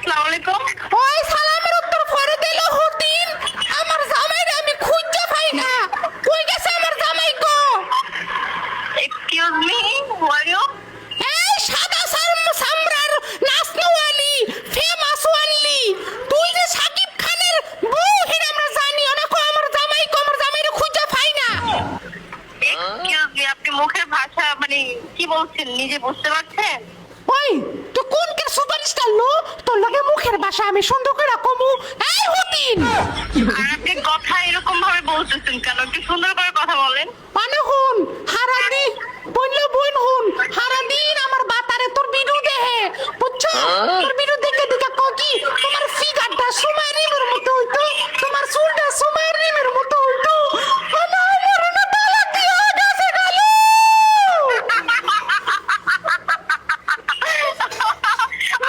আসসালামু আলাইকুম। ওই সালামের উত্তর পরে দিল হতিন আমার জামাইরে আমি খুঁজে পাই না কই গেছে আমার জামাই গো excuse me, who are you? এই সাদা সামরার নাসনওয়ালি ফেমাস ওয়ানলি তুই যে সাকিব খানের বউ হিরে আমরা জানি অনেক আমার জামাইরে খুঁজে পাই না এক্সকিউজ মি, আপনি মুখের ভাষা মানে কি বলছেন নিজে বুঝতে পারছেন? ওই তুই কোন কে সুপারস্টার লো তোর লগে মুখের ভাষা আমি সুন্দর করে কমু এই হতিন আর আপনি কথা এরকম ভাবে বলতেছেন কেন? একটু সুন্দর করে কথা বলেন। মানে হুন হারাদি বললো বোন হুন হারাদিন আমার বাতারে তোর বিরু দেহে বুঝছো তোর বিরু দেখে দেখে কি তোমার ফিগারটা সুমারিমের মতো হইতো তোমার চুলটা সুমারিমের মতো হইতো আমার না তালা কি হয়ে গেছে গেল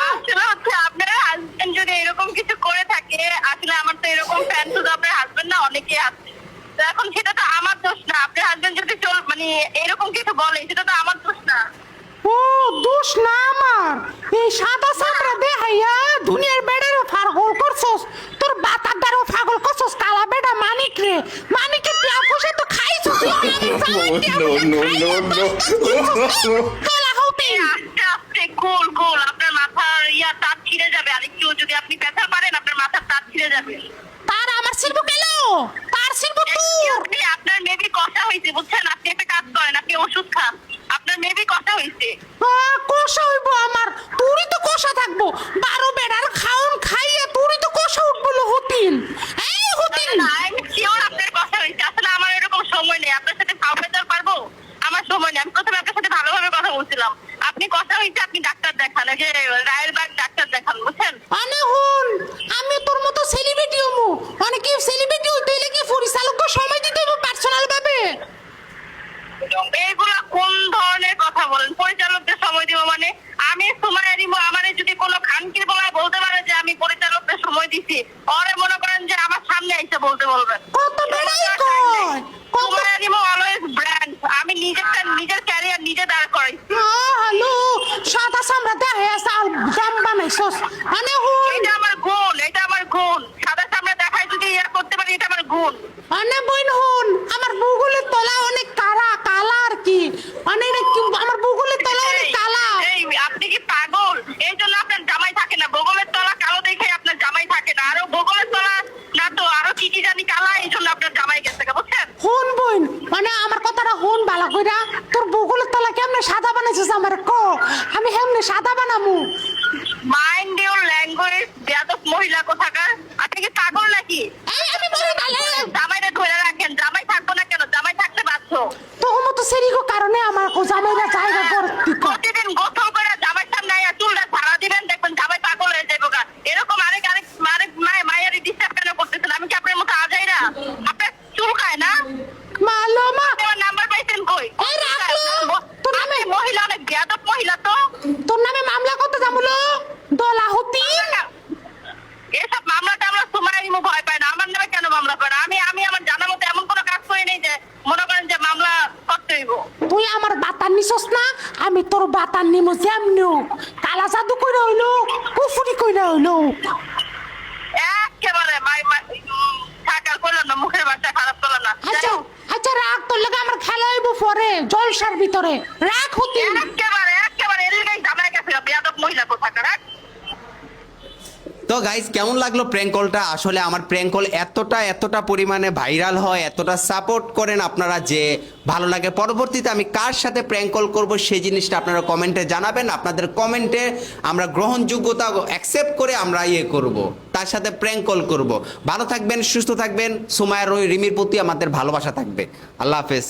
আসলে হচ্ছে আপনার হাজবেন্ড যদি এরকম কিছু করে থাকে, আসলে আমার তো এরকম ফ্যান শুধু আপনার হাজবেন্ড না অনেকেই আছে। তো এখন সেটা তো আমার দোষ না। আপনার হাজবেন্ড যদি মানে এরকম কিছু বলে সেটা তো আমার দোষ না। ও দোষ না আমার এই সাদা সামরা দেখাইয়া দুনিয়ার বেড়ারও পাগল করছস তোর বাতার দ্বারাও পাগল করছস কালা বেড়া মানিকের টিয়া পয়সা তো খাইছস কালা হতে আস্তে আস্তে গোল গোল আপনার মাথার তার ছিঁড়ে যাবে। আর একটু যদি আপনি ব্যথা পারেন আপনার মাথার তার ছিঁড়ে যাবে। তার আমার শিল্প গেল তার শিল্প আপনি আপনার মেবি কথা হয়েছে বুঝছেন। আপনি একটা কাজ করেন, আপনি ওষুধ খান। আপনার মেবি কথা হয়েছে। কষা হইব আমার তুই তো কষা থাকবো 12 বেড়ার খাওন খাইয়ে তুই তো কষা উঠবো হতিন এই হতিন আমি শিওর আপনার কথা হয়েছে। আসলে আমার এরকম সময় নেই আপনার সাথে ভাব পেতে পারবো। আমার সময় নেই। আমি প্রথমে আপনার সাথে ভালোভাবে কথা বলছিলাম। আপনি কথা হয়েছে, আপনি ডাক্তার দেখান, এই যে রায়েরবাগ ডাক্তার দেখান বুঝছেন। আনে হুন আমি তোর মতো সেলিব্রিটি হমু অনেকে সেলিব্রিটি হইতে হইলে কি পরিচালককে সময় দিতে হবে পার্সোনাল ভাবে এইগুলা কোন ধরনের কথা বলেন? পরিচালকদের সময় দিব মানে? আমি সময় দিব আমারে যদি কোনো খানকির বলায় বলতে পারে যে আমি পরিচালকদের সময় দিছি, ওরে মনে করেন যে আমার সামনে এসে বলতে বলবেন। কত বেড়াই কয় কত সময় দিব অলওয়েজ ব্র্যান্ড। আমি নিজের ক্যারিয়ার নিজে দাঁড় করাই। হ্যালো সাদা সামরা দেখাইয়া চাল জাম বানাইছস আনে হুন এটা আমার গুণ, এটা আমার গুণ। সাদা সামনে দেখায় যদি করতে পারি এটা আমার গুণ। আনে বইন হুন আমার বুগুলের তলা অনেক কালা আর কি মানে আমার বুগুলের তলা অনেক কালা এই আপনি কি পাগল? এই জন্য আপনার জামাই থাকে না। বগলের তলা কালো দেখে আপনার জামাই থাকে না। আরো বগলের তলা না তো আরো কি জানি কালা, এই জন্য আপনার জামাই গেছে বুঝছেন। হুন বইন মানে আমার কথাটা হুন বালা কইরা তোর বুগুলের তলা কেমনে সাদা বানাইছিস আমার কো আমি হেমনে সাদা বানামু মাইন্ড ইউর ল্যাঙ্গুয়েজ বেয়াদব মহিলা কোথাকার। আপনি কি পাগল নাকি? এই আমি বলি তাহলে জামাইরে ধরে রাখেন। জামাই থাকবো না কেন? জামাই থাকতে বাধ্য। তো মতো সেরিগো কারণে আমার কো জামাইরা জায়গা করতে প্রতিদিন গোসল করে জামাই সামনে আয়া চুলটা ছাড়া দিবেন, দেখবেন জামাই পাগল হয়ে যাবে গা। এরকম আরেক মায়েরই ডিস্টার্ব কেন করতেছেন? আমি কি আপনার মতো আজাইরা? আপনার চুল খায় না? মালো মা আমার নাম্বার পাইছেন কই? এই রাখলো তোর নামে মহিলা অনেক বেয়াদব মহিলা তো। তোর নামে মামলা করতে যামুলো দলা হতি এসব মামলা টামলা সুমাই ভয় পায় না। আমার নামে কেন মামলা করে? আমি আমার জানা মতো এমন কোনো কাজ করি নাই যে মনে করেন যে মামলা করতে হইব। তুই আমার বাতান নিছস না আমি তোর বাতান নিমু যেমনু কালা জাদু কইরা হইলো কুফুরি কইরা হইলো একেবারে থাকার করলো না, মুখের ভাষা খারাপ করলো না। আচ্ছা আচ্ছা রাখ তোর লাগে আমার খেলা হইব পরে জলসার ভিতরে রাখ হতি একেবারে এলাকায় জামাই গেছে বেয়াদব মহিলা কোথাকার। রাখ। তো গাইস কেমন লাগলো প্র্যাঙ্ক কলটা? আসলে আমার প্র্যাঙ্ক কল এতটা পরিমাণে ভাইরাল হয়, এতটা সাপোর্ট করেন আপনারা যে ভালো লাগে। পরবর্তীতে আমি কার সাথে প্র্যাঙ্ক কল করবো সেই জিনিসটা আপনারা কমেন্টে জানাবেন। আপনাদের কমেন্টে আমরা গ্রহণযোগ্যতা অ্যাকসেপ্ট করে আমরা করব, তার সাথে প্র্যাঙ্ক কল করব। ভালো থাকবেন, সুস্থ থাকবেন। সুমাইয়া রিমির প্রতি আমাদের ভালোবাসা থাকবে। আল্লাহ হাফেজ।